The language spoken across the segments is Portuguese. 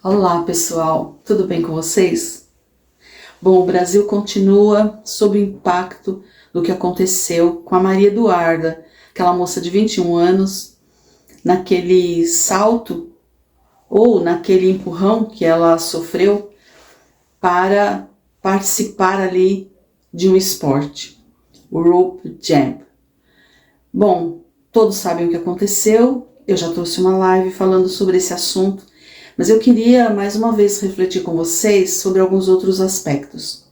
Olá pessoal, tudo bem com vocês? Bom, o Brasil continua sob o impacto do que aconteceu com a Maria Eduarda, aquela moça de 21 anos, naquele salto ou naquele empurrão que ela sofreu para participar ali de um esporte, o rope jump. Bom, todos sabem o que aconteceu, eu já trouxe uma live falando sobre esse assunto, mas eu queria mais uma vez refletir com vocês sobre alguns outros aspectos.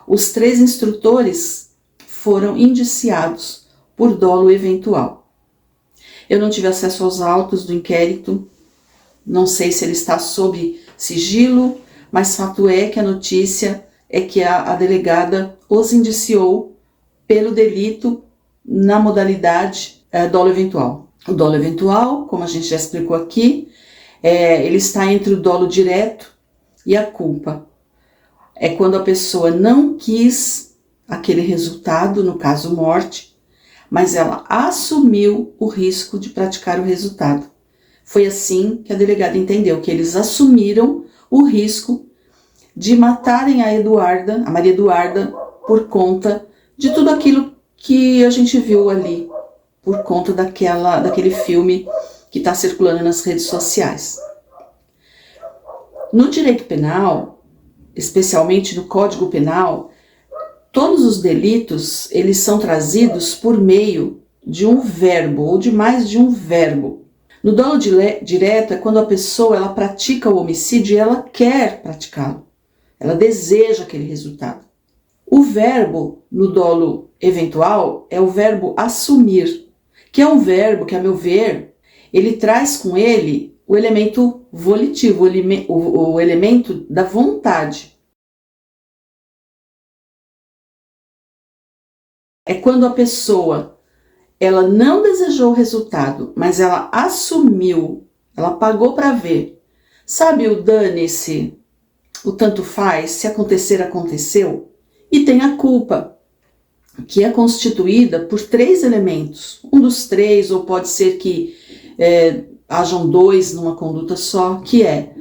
Os 3 instrutores foram indiciados por dolo eventual. Eu não tive acesso aos autos do inquérito, não sei se ele está sob sigilo, mas fato é que a notícia é que a delegada os indiciou pelo delito na modalidade dolo eventual. O dolo eventual, como a gente já explicou aqui, ele está entre o dolo direto e a culpa. É quando a pessoa não quis aquele resultado, no caso morte, mas ela assumiu o risco de praticar o resultado. Foi assim que a delegada entendeu, que eles assumiram o risco de matarem a Maria Eduarda, por conta de tudo aquilo que a gente viu ali, por conta daquele filme que está circulando nas redes sociais. No direito penal, especialmente no Código Penal, todos os delitos eles são trazidos por meio de um verbo ou de mais de um verbo. No dolo direto é quando a pessoa ela pratica o homicídio e ela quer praticá-lo, ela deseja aquele resultado. O verbo no dolo eventual é o verbo assumir, que é um verbo que, a meu ver, ele traz com ele o elemento volitivo, o elemento da vontade. É quando a pessoa ela não desejou o resultado, mas ela assumiu, ela pagou para ver. Sabe o dane-se, o tanto faz, se acontecer, aconteceu? E tem a culpa, que é constituída por 3 elementos. Um dos 3, ou pode ser que hajam 2 numa conduta só, que é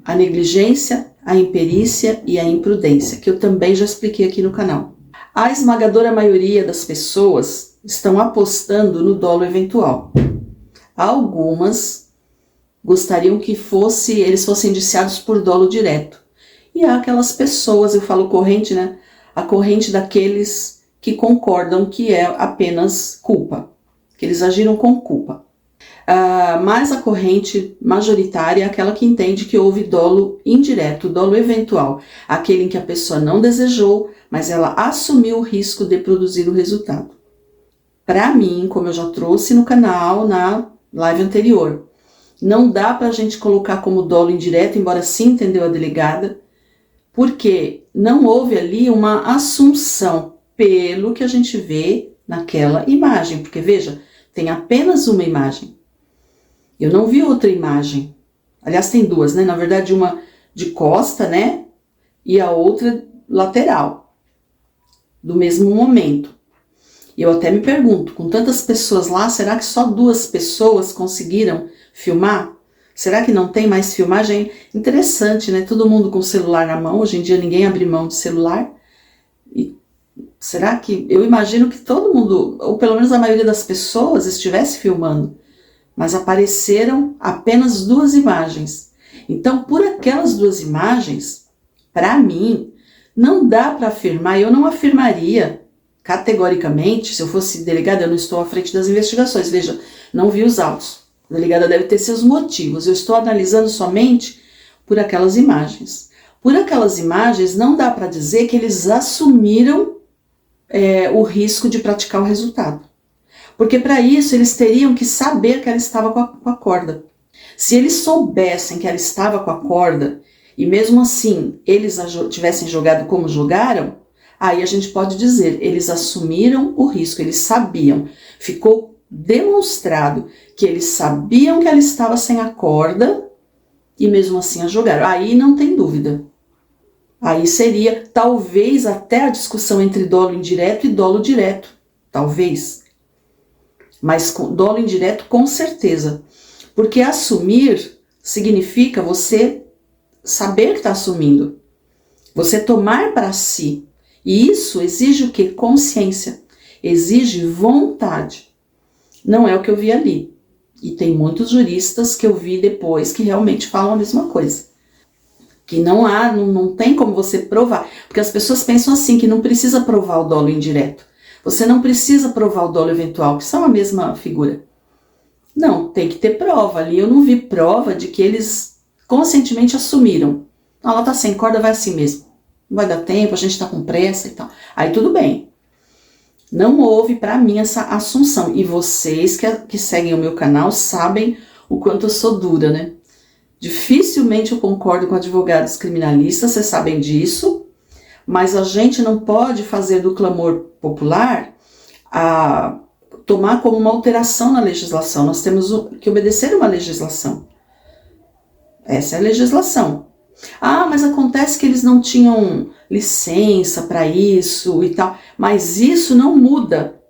a negligência, a imperícia e a imprudência, que eu também já expliquei aqui no canal. A esmagadora maioria das pessoas estão apostando no dolo eventual. Algumas gostariam que eles fossem indiciados por dolo direto. E há aquelas pessoas, eu falo corrente, né? A corrente daqueles que concordam que é apenas culpa, que eles agiram com culpa. Mas a corrente majoritária é aquela que entende que houve dolo indireto, dolo eventual, aquele em que a pessoa não desejou, mas ela assumiu o risco de produzir o resultado. Para mim, como eu já trouxe no canal, na live anterior, não dá para a gente colocar como dolo indireto, embora sim entendeu a delegada, porque não houve ali uma assunção, pelo que a gente vê naquela imagem, porque veja, tem apenas uma imagem. Eu não vi outra imagem. Aliás, tem 2, né? Na verdade, uma de costa, né? E a outra lateral, do mesmo momento. E eu até me pergunto, com tantas pessoas lá, será que só 2 pessoas conseguiram filmar? Será que não tem mais filmagem? Interessante, né? Todo mundo com o celular na mão. Hoje em dia ninguém abre mão de celular. E será que... Eu imagino que todo mundo, ou pelo menos a maioria das pessoas, estivesse filmando. Mas apareceram apenas 2 imagens. Então, por aquelas 2 imagens, para mim, não dá para afirmar, eu não afirmaria categoricamente, se eu fosse delegada, eu não estou à frente das investigações, veja, não vi os autos. A delegada deve ter seus motivos, eu estou analisando somente por aquelas imagens. Por aquelas imagens, não dá para dizer que eles assumiram o risco de praticar o resultado. Porque para isso eles teriam que saber que ela estava com a corda. Se eles soubessem que ela estava com a corda, e mesmo assim eles tivessem jogado como jogaram, aí a gente pode dizer, eles assumiram o risco, eles sabiam. Ficou demonstrado que eles sabiam que ela estava sem a corda, e mesmo assim a jogaram. Aí não tem dúvida. Aí seria talvez até a discussão entre dolo indireto e dolo direto. Talvez. Mas com dolo indireto com certeza. Porque assumir significa você saber que está assumindo, você tomar para si. E isso exige o quê? Consciência, exige vontade. Não é o que eu vi ali. E tem muitos juristas que eu vi depois que realmente falam a mesma coisa. Que não tem como você provar. Porque as pessoas pensam assim, que não precisa provar o dolo indireto. Você não precisa provar o dolo eventual, que são a mesma figura. Não, tem que ter prova ali. Eu não vi prova de que eles conscientemente assumiram. Ela tá sem corda, vai assim mesmo. Não vai dar tempo, a gente tá com pressa e tal. Aí tudo bem. Não houve para mim essa assunção. E vocês que seguem o meu canal sabem o quanto eu sou dura, né? Dificilmente eu concordo com advogados criminalistas, vocês sabem disso. Mas a gente não pode fazer do clamor popular tomar como uma alteração na legislação. Nós temos que obedecer uma legislação. Essa é a legislação. Mas acontece que eles não tinham licença para isso e tal. Mas isso não muda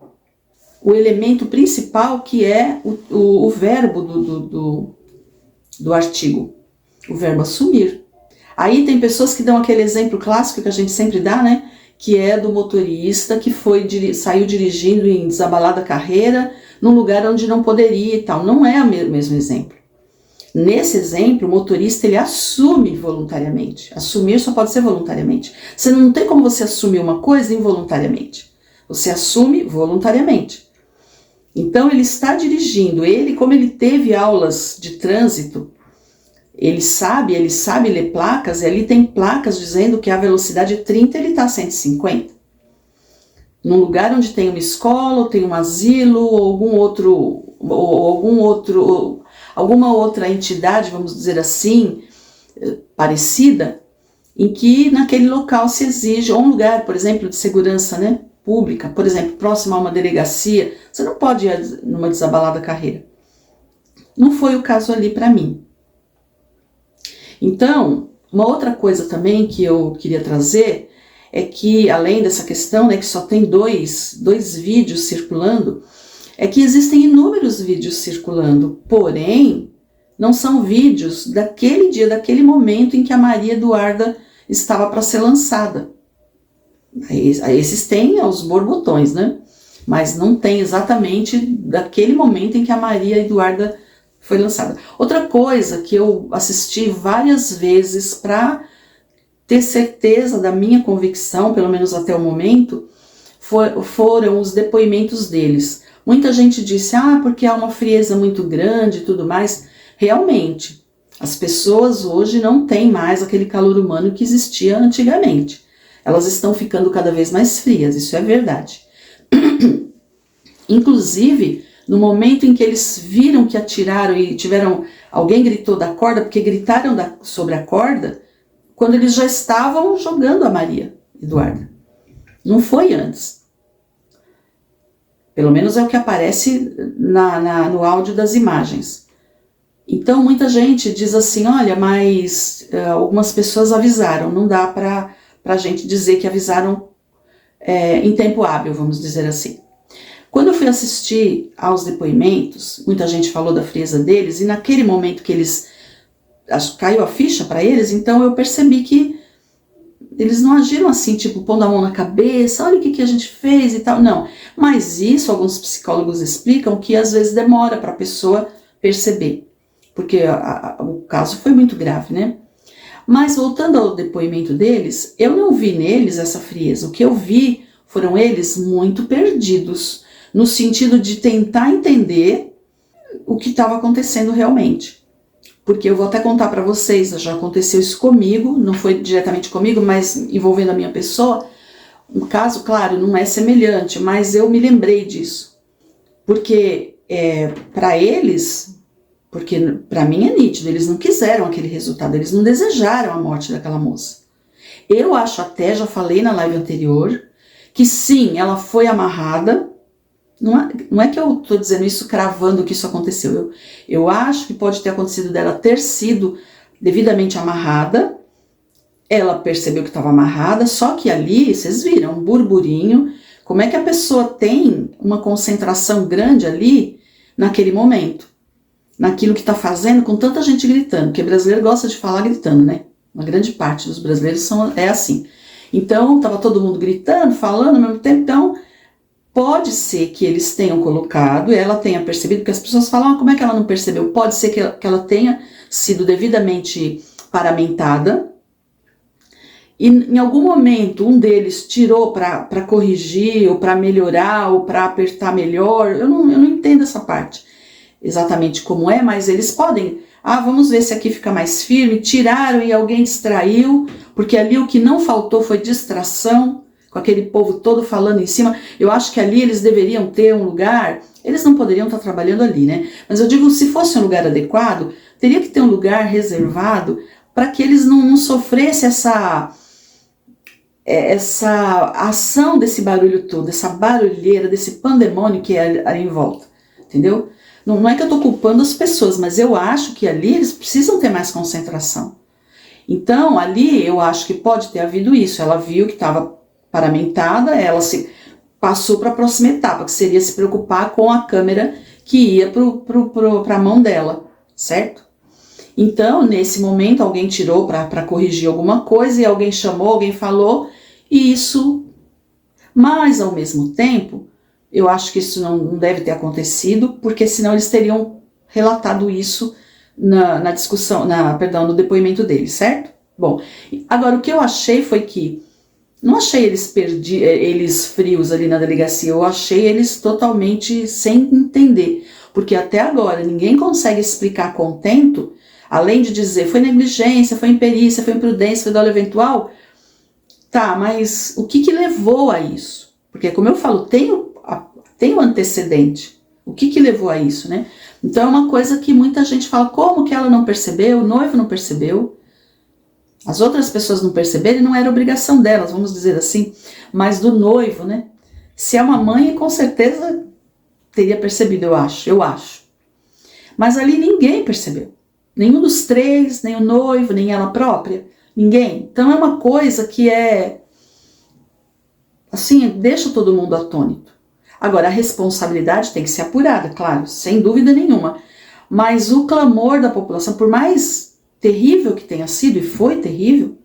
o elemento principal, que é o verbo do artigo. O verbo assumir. Aí tem pessoas que dão aquele exemplo clássico que a gente sempre dá, né? Que é do motorista que saiu dirigindo em desabalada carreira num lugar onde não poderia e tal. Não é o mesmo exemplo. Nesse exemplo, o motorista ele assume voluntariamente. Assumir só pode ser voluntariamente. Você não tem como você assumir uma coisa involuntariamente. Você assume voluntariamente. Então ele está dirigindo. Como ele teve aulas de trânsito, ele sabe ler placas, e ali tem placas dizendo que a velocidade é 30, ele está a 150. Num lugar onde tem uma escola, ou tem um asilo, ou alguma outra entidade, vamos dizer assim, parecida, em que naquele local se exige, ou um lugar, por exemplo, de segurança, né, pública, por exemplo, próximo a uma delegacia, você não pode ir numa desabalada carreira. Não foi o caso ali para mim. Então, uma outra coisa também que eu queria trazer é que, além dessa questão, né, que só tem dois vídeos circulando, é que existem inúmeros vídeos circulando, porém, não são vídeos daquele dia, daquele momento em que a Maria Eduarda estava para ser lançada. Esses têm aos borbotões, né? Mas não tem exatamente daquele momento em que a Maria Eduarda foi lançada. Outra coisa que eu assisti várias vezes para ter certeza da minha convicção, pelo menos até o momento, foram os depoimentos deles. Muita gente disse, porque há uma frieza muito grande e tudo mais. Realmente, as pessoas hoje não têm mais aquele calor humano que existia antigamente. Elas estão ficando cada vez mais frias, isso é verdade. Inclusive, no momento em que eles viram que atiraram e alguém gritou da corda, porque gritaram sobre a corda, quando eles já estavam jogando a Maria Eduarda. Não foi antes. Pelo menos é o que aparece no áudio das imagens. Então, muita gente diz assim, olha, mas algumas pessoas avisaram, não dá para a gente dizer que avisaram em tempo hábil, vamos dizer assim. Quando eu fui assistir aos depoimentos, muita gente falou da frieza deles, e naquele momento que caiu a ficha para eles, então eu percebi que eles não agiram assim, tipo, pondo a mão na cabeça, olha o que a gente fez e tal, não. Mas isso, alguns psicólogos explicam que às vezes demora para a pessoa perceber, porque o caso foi muito grave, né? Mas voltando ao depoimento deles, eu não vi neles essa frieza, o que eu vi foram eles muito perdidos, no sentido de tentar entender o que estava acontecendo realmente. Porque eu vou até contar para vocês, já aconteceu isso comigo, não foi diretamente comigo, mas envolvendo a minha pessoa. Um caso, claro, não é semelhante, mas eu me lembrei disso. Porque para eles, porque para mim é nítido, eles não quiseram aquele resultado, eles não desejaram a morte daquela moça. Eu acho até, já falei na live anterior, que sim, ela foi amarrada. Não é que eu estou dizendo isso cravando que isso aconteceu. Eu acho que pode ter acontecido dela ter sido devidamente amarrada. Ela percebeu que estava amarrada, só que ali, vocês viram, um burburinho. Como é que a pessoa tem uma concentração grande ali naquele momento? naquilo que está fazendo com tanta gente gritando, porque brasileiro gosta de falar gritando, né? Uma grande parte dos brasileiros é assim. Então, estava todo mundo gritando, falando ao mesmo tempo, então pode ser que eles tenham colocado, ela tenha percebido, porque as pessoas falam, como é que ela não percebeu? Pode ser que ela tenha sido devidamente paramentada, e em algum momento um deles tirou para corrigir, ou para melhorar, ou para apertar melhor, eu não entendo essa parte exatamente como é, mas eles podem, vamos ver se aqui fica mais firme, tiraram e alguém distraiu, porque ali o que não faltou foi distração, com aquele povo todo falando em cima. Eu acho que ali eles deveriam ter um lugar, eles não poderiam estar trabalhando ali, né? Mas eu digo, se fosse um lugar adequado, teria que ter um lugar reservado para que eles não sofressem essa ação desse barulho todo, essa barulheira, desse pandemônio que é ali em volta, entendeu? Não é que eu estou culpando as pessoas, mas eu acho que ali eles precisam ter mais concentração. Então, ali eu acho que pode ter havido isso. Ela viu que estava paramentada, ela se passou para a próxima etapa, que seria se preocupar com a câmera que ia para a mão dela, certo? Então, nesse momento, alguém tirou para corrigir alguma coisa, e alguém chamou, alguém falou, e isso, mas ao mesmo tempo, eu acho que isso não deve ter acontecido, porque senão eles teriam relatado isso na discussão, no depoimento deles, certo? Bom, agora o que eu achei foi que, não achei eles frios ali na delegacia, eu achei eles totalmente sem entender, porque até agora ninguém consegue explicar contento, além de dizer foi negligência, foi imperícia, foi imprudência, foi dolo eventual. Tá, mas o que levou a isso? Porque, como eu falo, tem o antecedente. O que levou a isso, né? Então é uma coisa que muita gente fala, como que ela não percebeu, o noivo não percebeu, as outras pessoas não perceberam, não era obrigação delas, vamos dizer assim, mas do noivo, né? Se é uma mãe, com certeza teria percebido, eu acho. Mas ali ninguém percebeu. Nenhum dos três, nem o noivo, nem ela própria, ninguém. Então é uma coisa que assim, deixa todo mundo atônito. Agora, a responsabilidade tem que ser apurada, claro, sem dúvida nenhuma. Mas o clamor da população, por mais terrível que tenha sido, e foi terrível.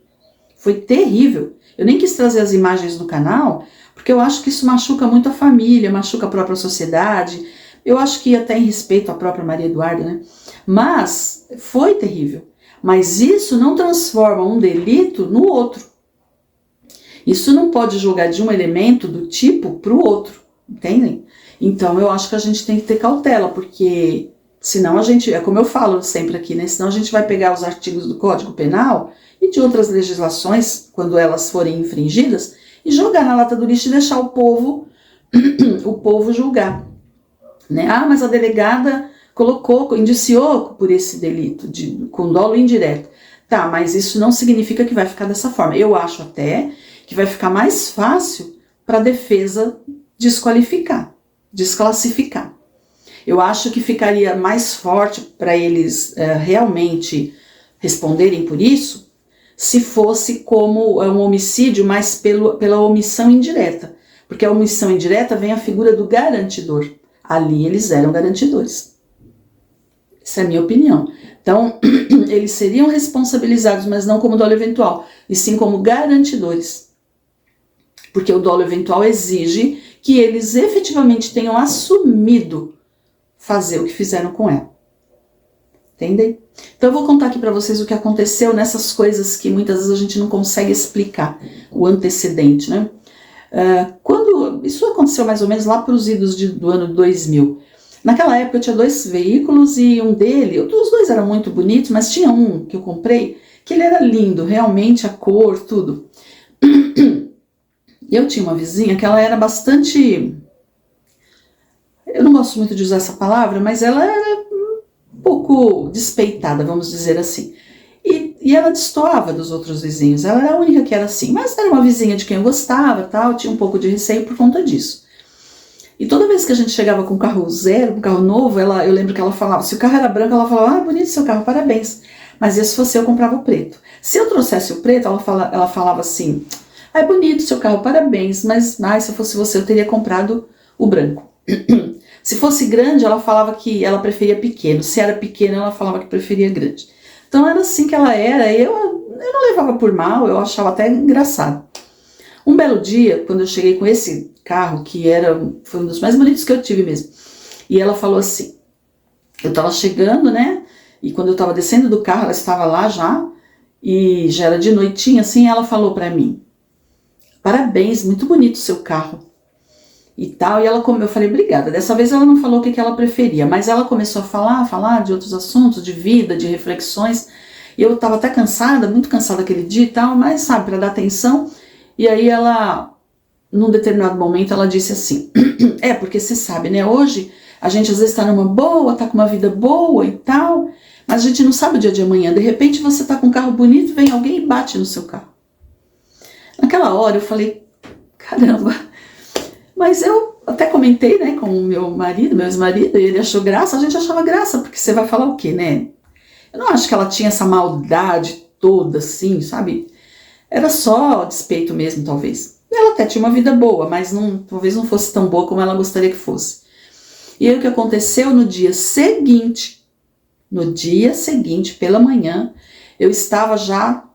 Eu nem quis trazer as imagens no canal, porque eu acho que isso machuca muito a família, machuca a própria sociedade. Eu acho que até em respeito à própria Maria Eduarda, né? Mas foi terrível. Mas isso não transforma um delito no outro. Isso não pode jogar de um elemento do tipo para o outro. Entendem? Então eu acho que a gente tem que ter cautela, porque senão a gente, é como eu falo sempre aqui, né? Senão a gente vai pegar os artigos do Código Penal e de outras legislações, quando elas forem infringidas, e jogar na lata do lixo e deixar o povo julgar, né? Mas a delegada indiciou por esse delito, com dolo indireto. Tá, mas isso não significa que vai ficar dessa forma. Eu acho até que vai ficar mais fácil para a defesa desclassificar. Eu acho que ficaria mais forte para eles realmente responderem por isso, se fosse como um homicídio, mas pela omissão indireta. Porque a omissão indireta vem a figura do garantidor. Ali eles eram garantidores. Essa é a minha opinião. Então, eles seriam responsabilizados, mas não como dolo eventual, e sim como garantidores. Porque o dolo eventual exige que eles efetivamente tenham assumido fazer o que fizeram com ela. Entendem? Então eu vou contar aqui para vocês o que aconteceu nessas coisas que muitas vezes a gente não consegue explicar, o antecedente, né? Quando isso aconteceu mais ou menos lá para os idos do ano 2000. Naquela época eu tinha 2 veículos e os dois eram muito bonitos, mas tinha um que eu comprei que ele era lindo, realmente a cor, tudo. Eu tinha uma vizinha que ela era bastante, eu não gosto muito de usar essa palavra, mas ela era um pouco despeitada, vamos dizer assim. E ela destoava dos outros vizinhos, ela era a única que era assim, mas era uma vizinha de quem eu gostava, tal, tinha um pouco de receio por conta disso. E toda vez que a gente chegava com um carro zero, com um carro novo, eu lembro que ela falava, se o carro era branco, ela falava, bonito seu carro, parabéns. Mas se fosse eu comprava o preto. Se eu trouxesse o preto, ela falava assim, bonito seu carro, parabéns, mas se eu fosse você, eu teria comprado o branco. Se fosse grande, ela falava que ela preferia pequeno. Se era pequeno, ela falava que preferia grande. Então era assim que ela era, eu não levava por mal, eu achava até engraçado. Um belo dia, quando eu cheguei com esse carro, que foi um dos mais bonitos que eu tive mesmo, e ela falou assim, eu tava chegando, né, e quando eu tava descendo do carro, ela estava lá já, e já era de noitinha, assim, ela falou pra mim, parabéns, muito bonito o seu carro, e tal, e eu falei, obrigada. Dessa vez ela não falou o que ela preferia, mas ela começou a falar de outros assuntos, de vida, de reflexões, e eu tava até cansada, muito cansada aquele dia e tal, mas sabe, pra dar atenção, e aí ela, num determinado momento, ela disse assim, porque você sabe, né, hoje a gente às vezes tá numa boa, tá com uma vida boa e tal, mas a gente não sabe o dia de amanhã, de repente você tá com um carro bonito, vem alguém e bate no seu carro. Naquela hora eu falei, caramba, mas eu até comentei, né, com o meu ex-marido, e ele achou graça, a gente achava graça, porque você vai falar o quê, né? Eu não acho que ela tinha essa maldade toda, assim, sabe? Era só despeito mesmo, talvez. Ela até tinha uma vida boa, mas talvez não fosse tão boa como ela gostaria que fosse. E aí o que aconteceu no dia seguinte, pela manhã, eu estava já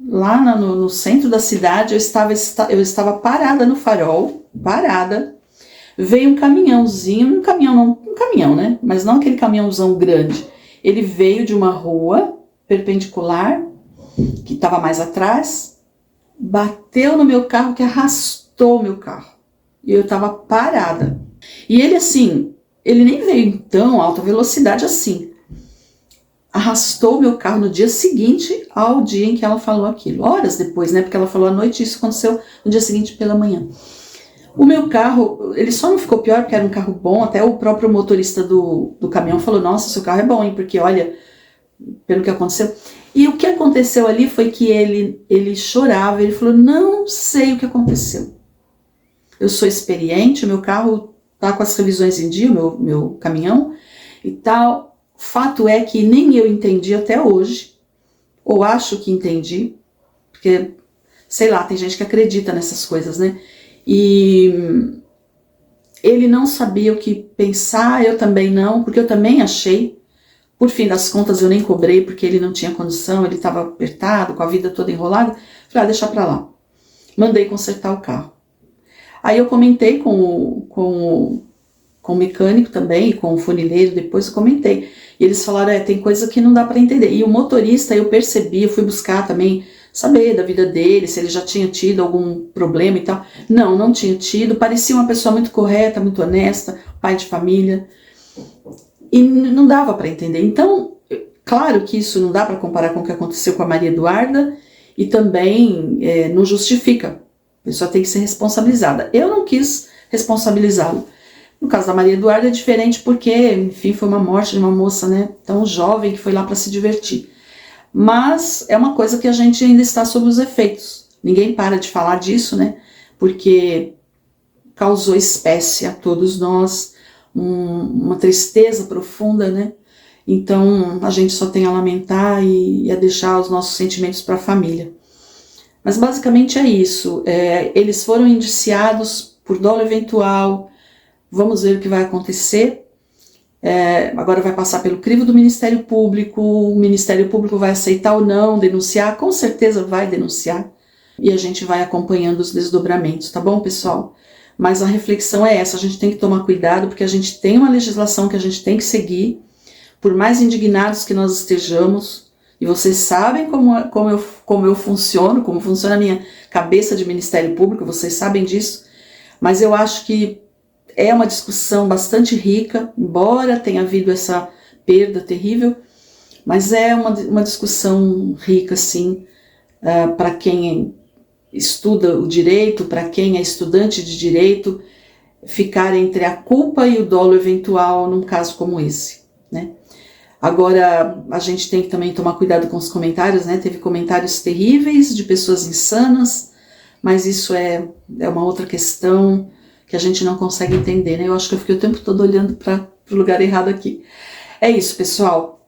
lá no centro da cidade, eu estava parada no farol, veio um caminhãozinho, um caminhão, né? Mas não aquele caminhãozão grande. Ele veio de uma rua perpendicular, que estava mais atrás, bateu no meu carro, que arrastou o meu carro. E eu estava parada. E ele assim, ele nem veio em tão alta velocidade assim. Arrastou o meu carro no dia seguinte ao dia em que ela falou aquilo. Horas depois, né? Porque ela falou à noite e isso aconteceu no dia seguinte pela manhã. O meu carro, ele só não ficou pior porque era um carro bom, até o próprio motorista do caminhão falou, nossa, seu carro é bom, hein? Porque olha, pelo que aconteceu. E o que aconteceu ali foi que ele chorava, ele falou, não sei o que aconteceu. Eu sou experiente, o meu carro tá com as revisões em dia, o meu caminhão e tal. Fato é que nem eu entendi até hoje, ou acho que entendi, porque, sei lá, tem gente que acredita nessas coisas, né? E ele não sabia o que pensar, eu também não, porque eu também achei, por fim das contas eu nem cobrei, porque ele não tinha condição, ele estava apertado, com a vida toda enrolada, falei, deixa pra lá. Mandei consertar o carro. Aí eu comentei com o mecânico também, e com o funileiro, depois eu comentei. E eles falaram, tem coisa que não dá para entender. E o motorista, eu percebi, eu fui buscar também, saber da vida dele, se ele já tinha tido algum problema e tal. Não tinha tido, parecia uma pessoa muito correta, muito honesta, pai de família. E não dava para entender. Então, claro que isso não dá para comparar com o que aconteceu com a Maria Eduarda, e também não justifica. A pessoa tem que ser responsabilizada. Eu não quis responsabilizá-lo. No caso da Maria Eduarda é diferente porque, enfim, foi uma morte de uma moça, né, tão jovem que foi lá para se divertir. Mas é uma coisa que a gente ainda está sob os efeitos. Ninguém para de falar disso, né, porque causou espécie a todos nós, uma tristeza profunda, né. Então a gente só tem a lamentar e a deixar os nossos sentimentos para a família. Mas basicamente é isso. Eles foram indiciados por dolo eventual. Vamos ver o que vai acontecer. Agora vai passar pelo crivo do Ministério Público. O Ministério Público vai aceitar ou não denunciar. Com certeza vai denunciar. E a gente vai acompanhando os desdobramentos, tá bom, pessoal? Mas a reflexão é essa. A gente tem que tomar cuidado porque a gente tem uma legislação que a gente tem que seguir. Por mais indignados que nós estejamos, e vocês sabem como eu funciono, como funciona a minha cabeça de Ministério Público, vocês sabem disso, mas eu acho que é uma discussão bastante rica, embora tenha havido essa perda terrível, mas é uma discussão rica, sim, para quem estuda o direito, para quem é estudante de direito, ficar entre a culpa e o dolo eventual num caso como esse, né? Agora, a gente tem que também tomar cuidado com os comentários, né? Teve comentários terríveis de pessoas insanas, mas isso é uma outra questão que a gente não consegue entender, né? Eu acho que eu fiquei o tempo todo olhando para o lugar errado aqui. É isso, pessoal.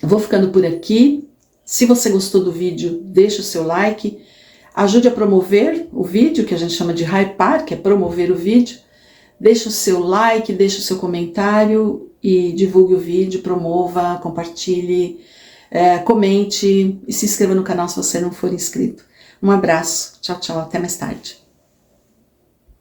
Eu vou ficando por aqui. Se você gostou do vídeo, deixa o seu like. Ajude a promover o vídeo, que a gente chama de hypar, que é promover o vídeo. Deixe o seu like, deixe o seu comentário e divulgue o vídeo, promova, compartilhe, comente e se inscreva no canal se você não for inscrito. Um abraço, tchau, tchau, até mais tarde.